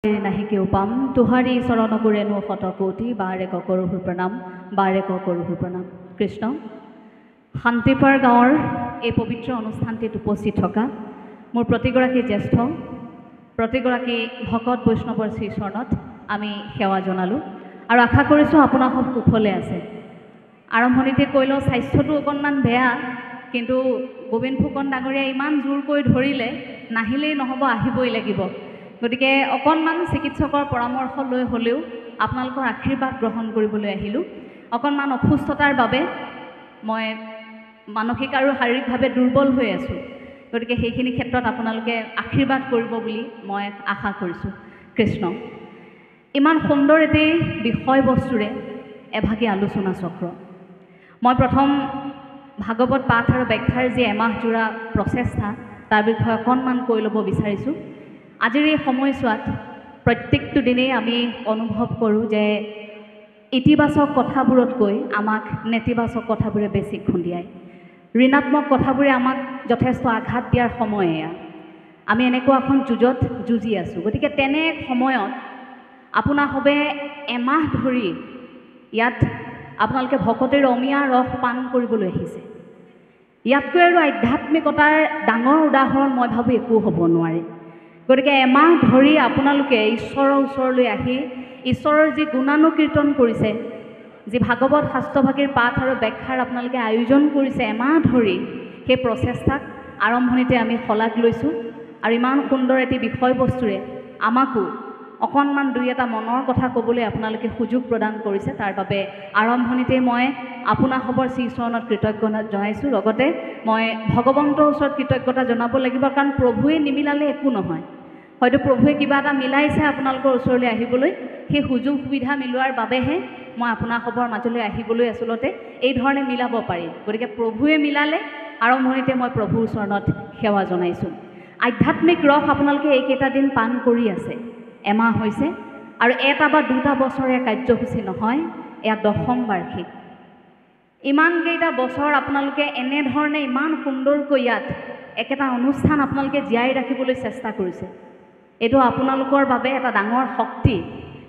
নাহি কেউ পাম তোহাৰি চৰণ কৰেনো শতকোটি বাৰে ককৰুহু প্ৰণাম বাৰে ককৰুহু প্ৰণাম। কৃষ্ণ শান্তিপাৰ গাঁৱৰ এই পবিত্ৰ অনুষ্ঠানটিত উপস্থিত থকা মোৰ প্ৰতিগৰাকী জ্যেষ্ঠ প্ৰতিগৰাকী ভকত বৈষ্ণৱৰ শ্ৰীচৰণত আমি সেৱা জনালোঁ আৰু আশা কৰিছোঁ আপোনাৰ সব কুশলে আছে। আৰম্ভণিতে কৈ লওঁ, স্বাস্থ্যটো অকণমান বেয়া, কিন্তু গোবিন্দ ফুকন ডাঙৰীয়াই ইমান জোৰকৈ ধৰিলে, নাহিলেই নহ'ব, আহিবই লাগিব। গতিকে অকণমান চিকিৎসকৰ পৰামৰ্শ লৈ হ'লেও আপোনালোকৰ আশীৰ্বাদ গ্ৰহণ কৰিবলৈ আহিলোঁ। অকণমান অসুস্থতাৰ বাবে মই মানসিক আৰু শাৰীৰিকভাৱে দুৰ্বল হৈ আছোঁ, গতিকে সেইখিনি ক্ষেত্ৰত আপোনালোকে আশীৰ্বাদ কৰিব বুলি মই আশা কৰিছোঁ। কৃষ্ণ ইমান সুন্দৰ এটি বিষয়বস্তুৰে এভাগী আলোচনা চক্ৰ। মই প্ৰথম ভাগৱত পাঠ আৰু ব্যাখ্যাৰ যি এমাহজোৰা প্ৰচেষ্টা তাৰ বিষয়ে অকণমান কৈ ল'ব বিচাৰিছোঁ। আজিৰ এই সময়ছোৱাত প্ৰত্যেকটো দিনেই আমি অনুভৱ কৰোঁ যে ইতিবাচক কথাবোৰতকৈ আমাক নেতিবাচক কথাবোৰে বেছি খুন্দিয়ায়। ঋণাত্মক কথাবোৰে আমাক যথেষ্ট আঘাত দিয়াৰ সময় এয়া। আমি এনেকুৱা এখন যুঁজত যুঁজি আছোঁ। গতিকে তেনে এক সময়ত আপোনাসবে এমাহ ধৰি ইয়াত আপোনালোকে ভকতিৰ অমিয়া ৰস পান কৰিবলৈ আহিছে। ইয়াতকৈ আৰু আধ্যাত্মিকতাৰ ডাঙৰ উদাহৰণ মই ভাবোঁ একো হ'ব নোৱাৰে। গতিকে এমাহ ধৰি আপোনালোকে ঈশ্বৰৰ ওচৰলৈ আহি ঈশ্বৰৰ যি গুণানুকীৰ্তন কৰিছে, যি ভাগৱত শাস্ত্ৰভাগীৰ পাঠ আৰু ব্যাখ্যাৰ আপোনালোকে আয়োজন কৰিছে এমাহ ধৰি, সেই প্ৰচেষ্টাক আৰম্ভণিতে আমি শলাগ লৈছোঁ আৰু ইমান সুন্দৰ এটি বিষয়বস্তুৰে আমাকো অকণমান দুই এটা মনৰ কথা ক'বলৈ আপোনালোকে সুযোগ প্ৰদান কৰিছে। তাৰ বাবে আৰম্ভণিতে মই আপোনাসবৰ শ্ৰীচৰণত কৃতজ্ঞতা জনাইছোঁ। লগতে মই ভগৱন্তৰ ওচৰত কৃতজ্ঞতা জনাব লাগিব, কাৰণ প্ৰভুৱে নিমিলালে একো নহয়। হয়তো প্ৰভুৱে কিবা এটা মিলাইছে আপোনালোকৰ ওচৰলৈ আহিবলৈ, সেই সুযোগ সুবিধা মিলোৱাৰ বাবেহে মই আপোনাসবৰ মাজলৈ আহিবলৈ আচলতে এইধৰণে মিলাব পাৰিম। গতিকে প্ৰভুৱে মিলালে আৰম্ভণিতে মই প্ৰভুৰ চৰণত সেৱা জনাইছোঁ। আধ্যাত্মিক ৰস আপোনালোকে এইকেইটা দিন পান কৰি আছে, এমাহ হৈছে, আৰু এটা বা দুটা বছৰীয়া কাৰ্যসূচী নহয়, এয়া দশম বাৰ্ষিক। ইমানকেইটা বছৰ আপোনালোকে এনেধৰণে ইমান সুন্দৰকৈ ইয়াত একেটা অনুষ্ঠান আপোনালোকে জীয়াই ৰাখিবলৈ চেষ্টা কৰিছে। এইটো আপোনালোকৰ বাবে এটা ডাঙৰ শক্তি।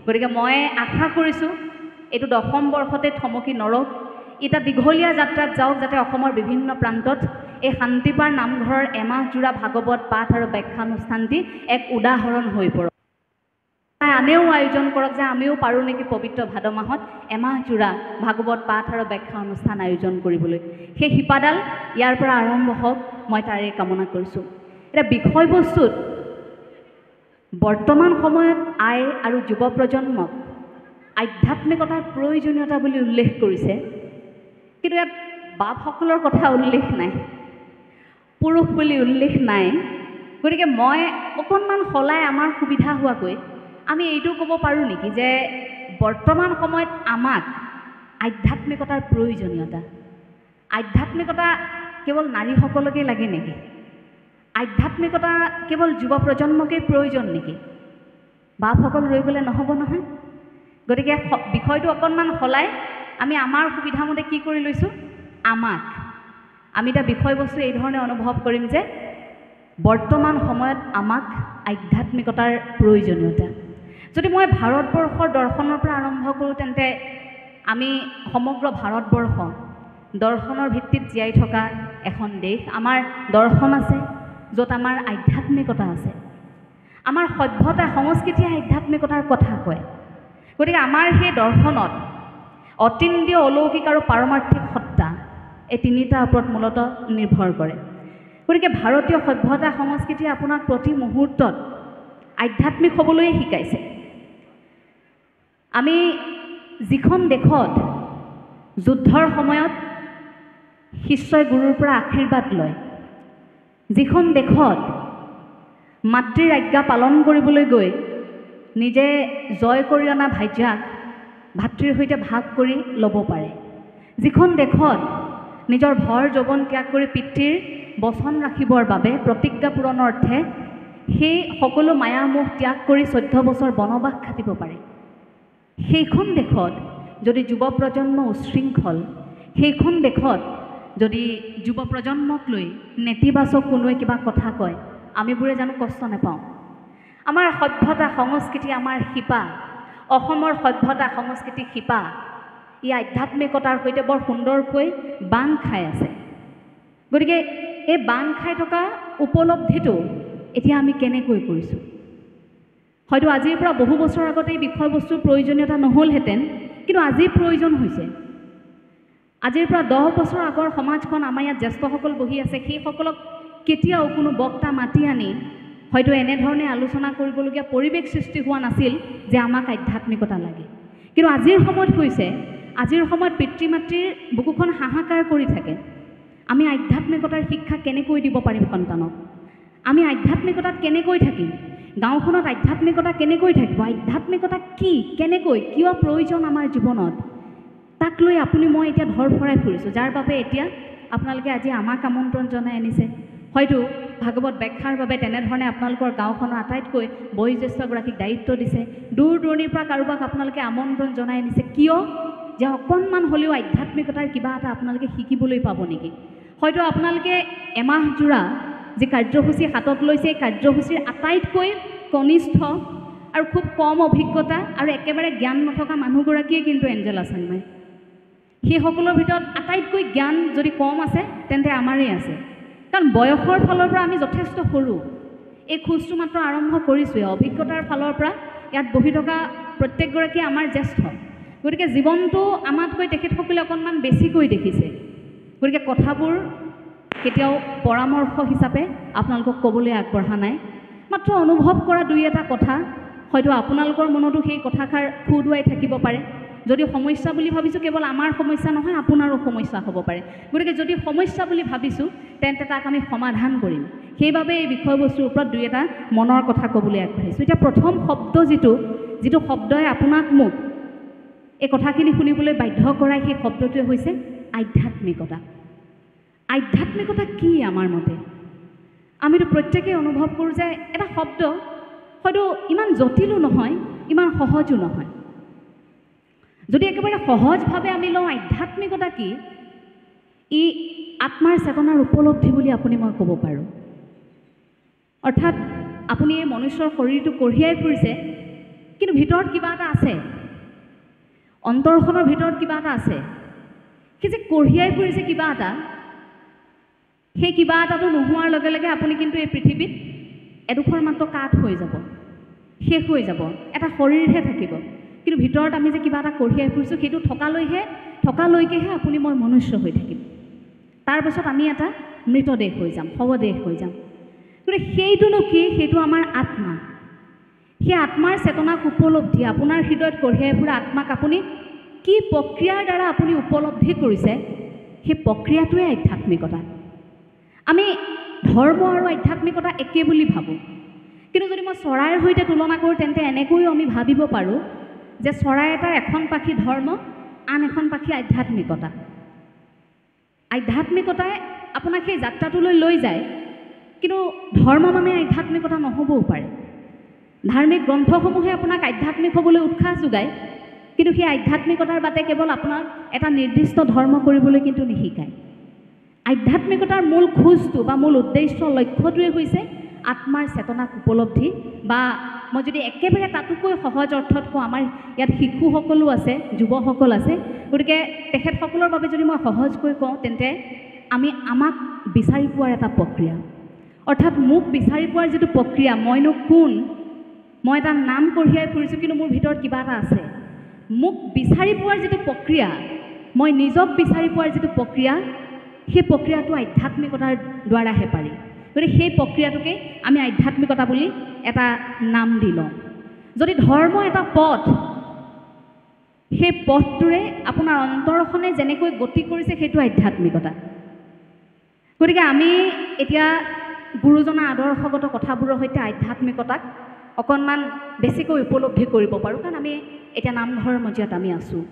গতিকে মই আশা কৰিছোঁ এইটো দশম বৰ্ষতে থমকি নৰক, এটা দীঘলীয়া যাত্ৰাত যাওক, যাতে অসমৰ বিভিন্ন প্ৰান্তত এই শান্তিপাৰ নামঘৰৰ এমাহজোৰা ভাগৱত পাঠ আৰু ব্যাখ্যানুষ্ঠানটি এক উদাহৰণ হৈ পৰক। আনেও আয়োজন কৰক যে আমিও পাৰোঁ নেকি পবিত্ৰ ভাদ মাহত এমাহজোৰা ভাগৱত পাঠ আৰু ব্যাখ্যা অনুষ্ঠান আয়োজন কৰিবলৈ। সেই শিপাডাল ইয়াৰ পৰা আৰম্ভ হওক, মই তাৰে কামনা কৰিছোঁ। এতিয়া বিষয়বস্তুত বৰ্তমান সময়ত আৰু যুৱ প্ৰজন্মক আধ্যাত্মিকতাৰ প্ৰয়োজনীয়তা বুলি উল্লেখ কৰিছে, কিন্তু ইয়াত বাপসকলৰ কথা উল্লেখ নাই, পুৰুষ বুলি উল্লেখ নাই। গতিকে মই অকণমান সলাই আমাৰ সুবিধা হোৱাকৈ আমি এইটো ক'ব পাৰোঁ নেকি যে বৰ্তমান সময়ত আমাক আধ্যাত্মিকতাৰ প্ৰয়োজনীয়তা, আধ্যাত্মিকতা কেৱল নাৰীসকলকেই লাগে নেকি? আধ্যাত্মিকতা কেৱল যুৱ প্ৰজন্মকেই প্ৰয়োজন নেকি? বাপসকল ৰৈ গ'লে নহ'ব নহয়। গতিকে বিষয়টো অকণমান সলাই আমি আমাৰ সুবিধামতে কি কৰি লৈছোঁ, আমি এতিয়া বিষয়বস্তু এইধৰণে অনুভৱ কৰিম যে বৰ্তমান সময়ত আমাক আধ্যাত্মিকতাৰ প্ৰয়োজনীয়তা। যদি মই ভাৰতবৰ্ষৰ দৰ্শনৰ পৰা আৰম্ভ কৰোঁ, তেন্তে আমি সমগ্ৰ ভাৰতবৰ্ষ দৰ্শনৰ ভিত্তিত জীয়াই থকা এখন দেশ। আমাৰ দৰ্শন আছে, য'ত আমাৰ আধ্যাত্মিকতা আছে। আমাৰ সভ্যতা সংস্কৃতিয়ে আধ্যাত্মিকতাৰ কথা কয়। গতিকে আমাৰ সেই দৰ্শনত অতীন্দ্ৰিয়, অলৌকিক আৰু পাৰমাৰ্থিক সত্তা, এই তিনিটাৰ ওপৰত মূলতঃ নিৰ্ভৰ কৰে। গতিকে ভাৰতীয় সভ্যতা সংস্কৃতিয়ে আপোনাক প্ৰতি মুহূৰ্তত আধ্যাত্মিক হ'বলৈয়ে শিকাইছে। আমি যিখন দেশত যুদ্ধৰ সময়ত শিষ্যই গুৰুৰ পৰা আশীৰ্বাদ লয়, যিখন দেশত মাতৃৰ আজ্ঞা পালন কৰিবলৈ গৈ নিজে জয় কৰি অনা ভাজ্যাক ভাতৃৰ সৈতে ভাগ কৰি ল'ব পাৰে, যিখন দেশত নিজৰ ভৰ যৌৱন ত্যাগ কৰি পিতৃৰ বচন ৰাখিবৰ বাবে প্ৰতিজ্ঞা পূৰণৰ অৰ্থে সেই সকলো মায়ামোহ ত্যাগ কৰি 14 বছৰ বনবাস খাটিব পাৰে, সেইখন দেশত যদি যুৱ প্ৰজন্ম উশৃংখল, সেইখন দেশত যদি যুৱ প্ৰজন্মক লৈ নেতিবাচক কোনোৱে কিবা কথা কয়, আমিবোৰে জানো কষ্ট নাপাওঁ? আমাৰ সভ্যতা সংস্কৃতি, আমাৰ শিপা, অসমৰ সভ্যতা সংস্কৃতি শিপা, ই আধ্যাত্মিকতাৰ সৈতে বৰ সুন্দৰকৈ বান্ধ খাই আছে। গতিকে এই বান্ধ খাই থকা উপলব্ধিটো এতিয়া আমি কেনেকৈ কৰিছোঁ? হয়তো আজিৰ পৰা বহু বছৰ আগতে এই বিষয়বস্তুৰ প্ৰয়োজনীয়তা নহ'লহেঁতেন, কিন্তু আজি প্ৰয়োজন হৈছে। আজিৰ পৰা 10 বছৰ আগৰ সমাজখন, আমাৰ ইয়াত জ্যেষ্ঠসকল বহি আছে, সেইসকলক কেতিয়াও কোনো বক্তা মাতি আনি হয়তো এনেধৰণে আলোচনা কৰিবলগীয়া পৰিৱেশ সৃষ্টি হোৱা নাছিল যে আমাক আধ্যাত্মিকতা লাগে। কিন্তু আজিৰ সময়ত হৈছে, আজিৰ সময়ত পিতৃ মাতৃৰ বুকুখন হাহাকাৰ কৰি থাকে, আমি আধ্যাত্মিকতাৰ শিক্ষা কেনেকৈ দিব পাৰিম সন্তানক? আমি আধ্যাত্মিকতাত কেনেকৈ থাকিম? গাঁওখনত আধ্যাত্মিকতা কেনেকৈ থাকিব? আধ্যাত্মিকতা কি, কেনেকৈ, কিয় প্ৰয়োজন আমাৰ জীৱনত? তাক লৈ আপুনি মই এতিয়া ধৰফৰাই ফুৰিছোঁ, যাৰ বাবে এতিয়া আপোনালোকে আজি আমাক আমন্ত্ৰণ জনাই আনিছে। হয়তো ভাগৱত ব্যাখ্যাৰ বাবে তেনেধৰণে আপোনালোকৰ গাঁওখনৰ আটাইতকৈ বয়োজ্যেষ্ঠগৰাকীক দায়িত্ব দিছে। দূৰ দূৰণিৰ পৰা কাৰোবাক আপোনালোকে আমন্ত্ৰণ জনাই আনিছে, কিয়? যে অকণমান হ'লেও আধ্যাত্মিকতাৰ কিবা এটা আপোনালোকে শিকিবলৈ পাব নেকি? হয়তো আপোনালোকে এমাহজোৰা যি কাৰ্যসূচী হাতত লৈছে, এই কাৰ্যসূচীৰ আটাইতকৈ কনিষ্ঠ আৰু খুব কম অভিজ্ঞতা আৰু একেবাৰে জ্ঞান নথকা মানুহগৰাকীয়ে কিন্তু এঞ্জেলা চাংমাই। সেইসকলৰ ভিতৰত আটাইতকৈ জ্ঞান যদি কম আছে তেন্তে আমাৰেই আছে, কাৰণ বয়সৰ ফালৰ পৰা আমি যথেষ্ট সৰু। এই খোজটো মাত্ৰ আৰম্ভ কৰিছোঁহে। অভিজ্ঞতাৰ ফালৰ পৰা ইয়াত বহি থকা প্ৰত্যেকগৰাকীয়ে আমাৰ জ্যেষ্ঠ, গতিকে জীৱনটো আমাতকৈ তেখেতসকলে অকণমান বেছিকৈ দেখিছে। গতিকে কথাবোৰ কেতিয়াও পৰামৰ্শ হিচাপে আপোনালোকক ক'বলৈ আগবঢ়া নাই, মাত্ৰ অনুভৱ কৰা দুই এটা কথা। হয়তো আপোনালোকৰ মনতো সেই কথাষাৰ খুদুৱাই থাকিব পাৰে। যদি সমস্যা বুলি ভাবিছোঁ, কেৱল আমাৰ সমস্যা নহয়, আপোনাৰো সমস্যা হ'ব পাৰে। গতিকে যদি সমস্যা বুলি ভাবিছোঁ, তেন্তে তাক আমি সমাধান কৰিম। সেইবাবে এই বিষয়বস্তুৰ ওপৰত দুই এটা মনৰ কথা ক'বলৈ আগবাঢ়িছোঁ। এতিয়া প্ৰথম শব্দ যিটো শব্দই আপোনাক মোক এই কথাখিনি শুনিবলৈ বাধ্য কৰাই, সেই শব্দটোৱে হৈছে আধ্যাত্মিকতা। আধ্যাত্মিকতা কি আমাৰ মতে? আমিতো প্ৰত্যেকেই অনুভৱ কৰোঁ যে এটা শব্দ হয়তো ইমান জটিলো নহয়, ইমান সহজো নহয়। যদি একেবাৰে সহজভাৱে আমি লওঁ আধ্যাত্মিকতা কি, ই আত্মাৰ চেতনাৰ উপলব্ধি বুলি আপুনি মই ক'ব পাৰোঁ। অৰ্থাৎ আপুনি এই মনুষ্যৰ শৰীৰটো কঢ়িয়াই ফুৰিছে, কিন্তু ভিতৰত কিবা এটা আছে, অন্তৰখনৰ ভিতৰত কিবা এটা আছে। সেই যে কঢ়িয়াই ফুৰিছে কিবা এটা, সেই কিবা এটাটো নোহোৱাৰ লগে লগে আপুনি কিন্তু এই পৃথিৱীত এডোখৰ মাত্ৰ কাঠ হৈ যাব, শেষ হৈ যাব, এটা শৰীৰহে থাকিব। কিন্তু ভিতৰত আমি যে কিবা এটা কঢ়িয়াই ফুৰিছোঁ, সেইটো থকালৈকেহে আপুনি মই মনুষ্য হৈ থাকিম। তাৰপাছত আমি এটা মৃতদেহ হৈ যাম, শৱদেহ হৈ যাম। গতিকে সেইটোনো কি? সেইটো আমাৰ আত্মা। সেই আত্মাৰ চেতনাক উপলব্ধি, আপোনাৰ হৃদয়ত কঢ়িয়াই ফুৰা আত্মাক আপুনি কি প্ৰক্ৰিয়াৰ দ্বাৰা আপুনি উপলব্ধি কৰিছে, সেই প্ৰক্ৰিয়াটোৱে আধ্যাত্মিকতা। আমি ধৰ্ম আৰু আধ্যাত্মিকতা একে বুলি ভাবোঁ, কিন্তু যদি মই চৰাইৰ সৈতে তুলনা কৰোঁ, তেন্তে এনেকৈও আমি ভাবিব পাৰোঁ যে চৰাই এটাৰ এখন পাখি ধৰ্ম, আন এখন পাখি আধ্যাত্মিকতা। আধ্যাত্মিকতাই আপোনাক সেই যাত্ৰাটোলৈ লৈ যায়, কিন্তু ধৰ্ম মানে আধ্যাত্মিকতা নহ'বও পাৰে। ধাৰ্মিক গ্ৰন্থসমূহে আপোনাক আধ্যাত্মিক হ'বলৈ উৎসাহ যোগায়, কিন্তু সেই আধ্যাত্মিকতাৰ বাটে কেৱল আপোনাক এটা নিৰ্দিষ্ট ধৰ্ম কৰিবলৈ কিন্তু নিশিকায়। আধ্যাত্মিকতাৰ মূল খোজটো বা মূল উদ্দেশ্য, লক্ষ্যটোৱে হৈছে আত্মাৰ চেতনাক উপলব্ধি, বা মই যদি একেবাৰে তাতোকৈ সহজ অৰ্থত কওঁ, আমাৰ ইয়াত শিশুসকলো আছে, যুৱসকল আছে, গতিকে তেখেতসকলৰ বাবে যদি মই সহজকৈ কওঁ, তেন্তে আমাক বিচাৰি পোৱাৰ এটা প্ৰক্ৰিয়া। অৰ্থাৎ মোক বিচাৰি পোৱাৰ যিটো প্ৰক্ৰিয়া, মইনো কোন, মই এটা নাম কঢ়িয়াই ফুৰিছোঁ, কিন্তু মোৰ ভিতৰত কিবা এটা আছে। মোক বিচাৰি পোৱাৰ যিটো প্ৰক্ৰিয়া, মই নিজক বিচাৰি পোৱাৰ যিটো প্ৰক্ৰিয়া, সেই প্ৰক্ৰিয়াটো আধ্যাত্মিকতাৰ দ্বাৰাহে পাৰি। গতিকে সেই প্ৰক্ৰিয়াটোকে আমি আধ্যাত্মিকতা বুলি এটা নাম দি লওঁ। যদি ধৰ্ম এটা পথ, সেই পথটোৰে আপোনাৰ অন্তৰখনে যেনেকৈ গতি কৰিছে, সেইটো আধ্যাত্মিকতা। গতিকে আমি এতিয়া গুৰুজনাৰ আদৰ্শগত কথাবোৰৰ সৈতে আধ্যাত্মিকতাক অকণমান বেছিকৈ উপলব্ধি কৰিব পাৰোঁ, কাৰণ আমি এতিয়া নামঘৰৰ মজিয়াত আমি আছোঁ।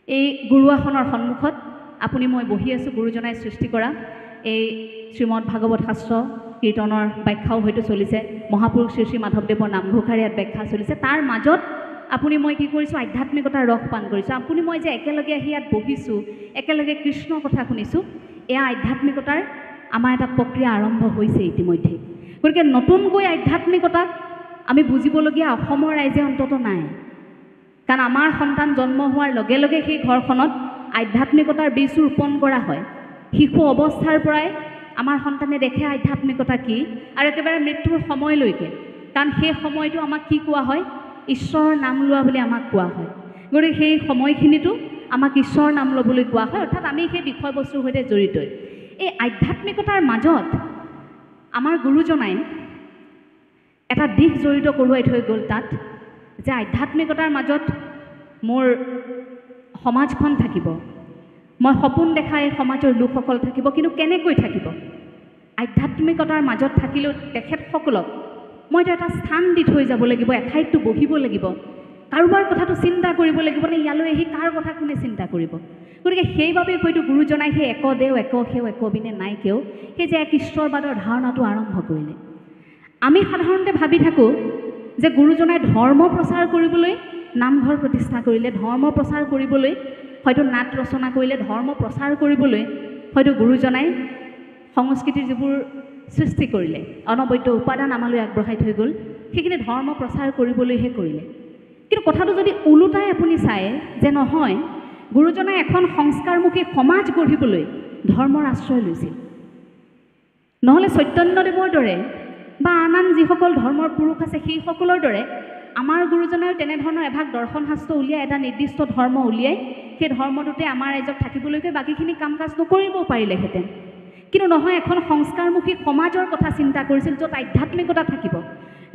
এই গুৰুআসনৰ সন্মুখত আপুনি মই বহি আছোঁ। গুৰুজনাই সৃষ্টি কৰা এই শ্ৰীমদ ভাগৱত শাস্ত্ৰ কীৰ্তনৰ ব্যাখ্যাও হয়তো চলিছে, মহাপুৰুষ শ্ৰী শ্ৰী মাধৱদেৱৰ নামঘোষাৰ ইয়াত ব্যাখ্যা চলিছে। তাৰ মাজত আপুনি মই কি কৰিছোঁ? আধ্যাত্মিকতাৰ ৰস পান কৰিছোঁ। আপুনি মই যে একেলগে আহি ইয়াত বহিছোঁ, একেলগে কৃষ্ণৰ কথা শুনিছোঁ, এয়া আধ্যাত্মিকতাৰ আমাৰ এটা প্ৰক্ৰিয়া আৰম্ভ হৈছে ইতিমধ্যে। গতিকে নতুনকৈ আধ্যাত্মিকতাক আমি বুজিবলগীয়া অসমৰ ৰাইজে অন্তত নাই। কাৰণ আমাৰ সন্তান জন্ম হোৱাৰ লগে লগে সেই ঘৰখনত আধ্যাত্মিকতাৰ বীজ ৰোপণ কৰা হয়। শিশু অৱস্থাৰ পৰাই আমাৰ সন্তানে দেখে আধ্যাত্মিকতা কি, আৰু একেবাৰে মৃত্যুৰ সময়লৈকে। কাৰণ সেই সময়টো আমাক কি কোৱা হয়? ঈশ্বৰৰ নাম লোৱা বুলি আমাক কোৱা হয়। গতিকে সেই সময়খিনিতো আমাক ঈশ্বৰৰ নাম ল'বলৈ কোৱা হয়, অৰ্থাৎ আমি সেই বিষয়বস্তুৰ সৈতে জড়িতই। এই আধ্যাত্মিকতাৰ মাজত আমাৰ গুৰুজনাই এটা দিশ জড়িত কৰোৱাই থৈ গ'ল তাত, যে আধ্যাত্মিকতাৰ মাজত মোৰ সমাজখন থাকিব, মই সপোন দেখা এই সমাজৰ লোকসকল থাকিব, কিন্তু কেনেকৈ থাকিব? আধ্যাত্মিকতাৰ মাজত থাকিলেও তেখেতসকলক মইতো এটা স্থান দি থৈ যাব লাগিব, এঠাইততো বহিব লাগিব, কাৰোবাৰ কথাটো চিন্তা কৰিব লাগিব নে ইয়ালৈ আহি কাৰ কথা কোনে চিন্তা কৰিব? গতিকে সেইবাবে হয়তো গুৰুজনাই সেই একদেও একসেও একবিনে নাইকেও সেই যে এক ঈশ্বৰবাদৰ ধাৰণাটো আৰম্ভ কৰিলে। আমি সাধাৰণতে ভাবি থাকোঁ যে গুৰুজনাই ধৰ্ম প্ৰচাৰ কৰিবলৈ নামঘৰ প্ৰতিষ্ঠা কৰিলে, ধৰ্ম প্ৰচাৰ কৰিবলৈ হয়তো নাট ৰচনা কৰিলে, ধৰ্ম প্ৰচাৰ কৰিবলৈ হয়তো গুৰুজনাই সংস্কৃতিৰ যিবোৰ সৃষ্টি কৰিলে, অনবদ্য উপাদান আমালৈ আগবঢ়াই থৈ গ'ল, সেইখিনি ধৰ্ম প্ৰচাৰ কৰিবলৈহে কৰিলে। কিন্তু কথাটো যদি ওলোটাই আপুনি চায় যে নহয়, গুৰুজনাই এখন সংস্কাৰমুখী সমাজ গঢ়িবলৈ ধৰ্মৰ আশ্ৰয় লৈছিল। নহ'লে চৈতন্যদেৱৰ দৰে বা আন আন যিসকল ধৰ্মৰ পুৰুষ আছে সেইসকলৰ দৰে আমাৰ গুৰুজনায়ো তেনেধৰণৰ এভাগ দৰ্শন শাস্ত্ৰ উলিয়াই এটা নিৰ্দিষ্ট ধৰ্ম উলিয়াই সেই ধৰ্মটোতে আমাৰ ৰাইজক থাকিবলৈকে বাকীখিনি কাম কাজ নকৰিবও পাৰিলেহেঁতেন। কিন্তু নহয়, এখন সংস্কাৰমুখী সমাজৰ কথা চিন্তা কৰিছিল, য'ত আধ্যাত্মিকতা থাকিব,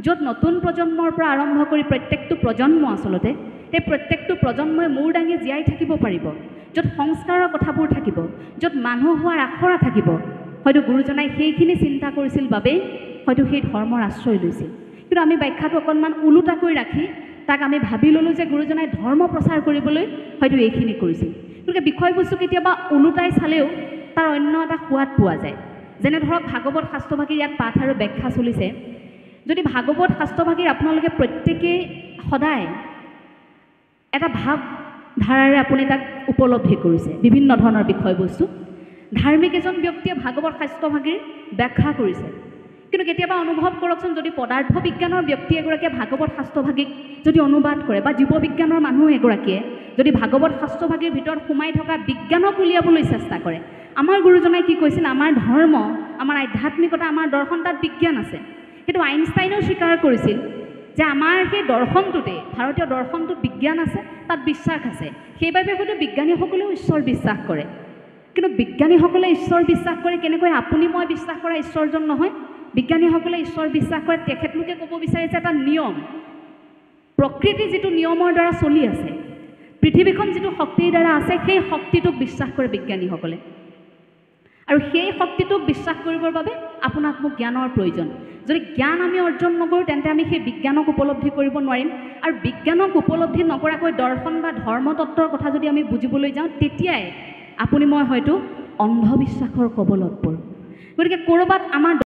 য'ত নতুন প্ৰজন্মৰ পৰা আৰম্ভ কৰি প্ৰত্যেকটো প্ৰজন্ম আচলতে সেই প্ৰত্যেকটো প্ৰজন্মই মূৰ দাঙি জীয়াই থাকিব পাৰিব, য'ত সংস্কাৰৰ কথাবোৰ থাকিব, য'ত মানুহ হোৱাৰ আখৰা থাকিব। হয়তো গুৰুজনাই সেইখিনি চিন্তা কৰিছিল বাবেই হয়তো সেই ধৰ্মৰ আশ্ৰয় লৈছিল। কিন্তু আমি ব্যাখ্যাটো অকণমান ওলোটাকৈ ৰাখি তাক আমি ভাবি ল'লোঁ যে গুৰুজনাই ধৰ্ম প্ৰচাৰ কৰিবলৈ হয়তো এইখিনি কৰিছিল। গতিকে বিষয়বস্তু কেতিয়াবা ওলোটাই চালেও তাৰ অন্য এটা সোৱাদ পোৱা যায়। যেনে ধৰক ভাগৱত শাস্ত্ৰভাগীৰ ইয়াত পাঠ আৰু ব্যাখ্যা চলিছে। যদি ভাগৱত শাস্ত্ৰভাগীৰ আপোনালোকে প্ৰত্যেকেই সদায় এটা ভাৱ ধাৰাৰে আপুনি তাক উপলব্ধি কৰিছে, বিভিন্ন ধৰণৰ বিষয়বস্তু। ধাৰ্মিক এজন ব্যক্তিয়ে ভাগৱত শাস্ত্ৰভাগীৰ ব্যাখ্যা কৰিছে, কিন্তু কেতিয়াবা অনুভৱ কৰকচোন, যদি পদাৰ্থ বিজ্ঞানৰ ব্যক্তি এগৰাকীয়ে ভাগৱত শাস্ত্ৰভাগীক যদি অনুবাদ কৰে, বা জীৱবিজ্ঞানৰ মানুহ এগৰাকীয়ে যদি ভাগৱত শাস্ত্ৰভাগীৰ ভিতৰত সোমাই থকা বিজ্ঞানক উলিয়াবলৈ চেষ্টা কৰে, আমাৰ গুৰুজনাই কি কৈছিল? আমাৰ ধৰ্ম, আমাৰ আধ্যাত্মিকতা, আমাৰ দৰ্শন, তাত বিজ্ঞান আছে। সেইটো আইনষ্টাইনেও স্বীকাৰ কৰিছিল যে আমাৰ সেই দৰ্শনটোতে, ভাৰতীয় দৰ্শনটোত বিজ্ঞান আছে, তাত বিশ্বাস আছে। সেইবাবে হয়তো বিজ্ঞানীসকলেও ঈশ্বৰ বিশ্বাস কৰে। কিন্তু বিজ্ঞানীসকলে ঈশ্বৰ বিশ্বাস কৰে কেনেকৈ? আপুনি মই বিশ্বাস কৰা ঈশ্বৰজন নহয়। বিজ্ঞানীসকলে ঈশ্বৰ বিশ্বাস কৰে, তেখেতলোকে ক'ব বিচাৰিছে এটা নিয়ম, প্ৰকৃতি যিটো নিয়মৰ দ্বাৰা চলি আছে, পৃথিৱীখন যিটো শক্তিৰ দ্বাৰা আছে, সেই শক্তিটোক বিশ্বাস কৰে বিজ্ঞানীসকলে। আৰু সেই শক্তিটোক বিশ্বাস কৰিবৰ বাবে আপোনাক মোক জ্ঞানৰ প্ৰয়োজন। যদি জ্ঞান আমি অৰ্জন নকৰোঁ, তেন্তে আমি সেই বিজ্ঞানক উপলব্ধি কৰিব নোৱাৰিম। আৰু বিজ্ঞানক উপলব্ধি নকৰাকৈ দৰ্শন বা ধৰ্মতত্ত্বৰ কথা যদি আমি বুজিবলৈ যাওঁ, তেতিয়াই আপুনি মই হয়তো অন্ধবিশ্বাসৰ কবলত পৰোঁ। গতিকে ক'ৰবাত আমাৰ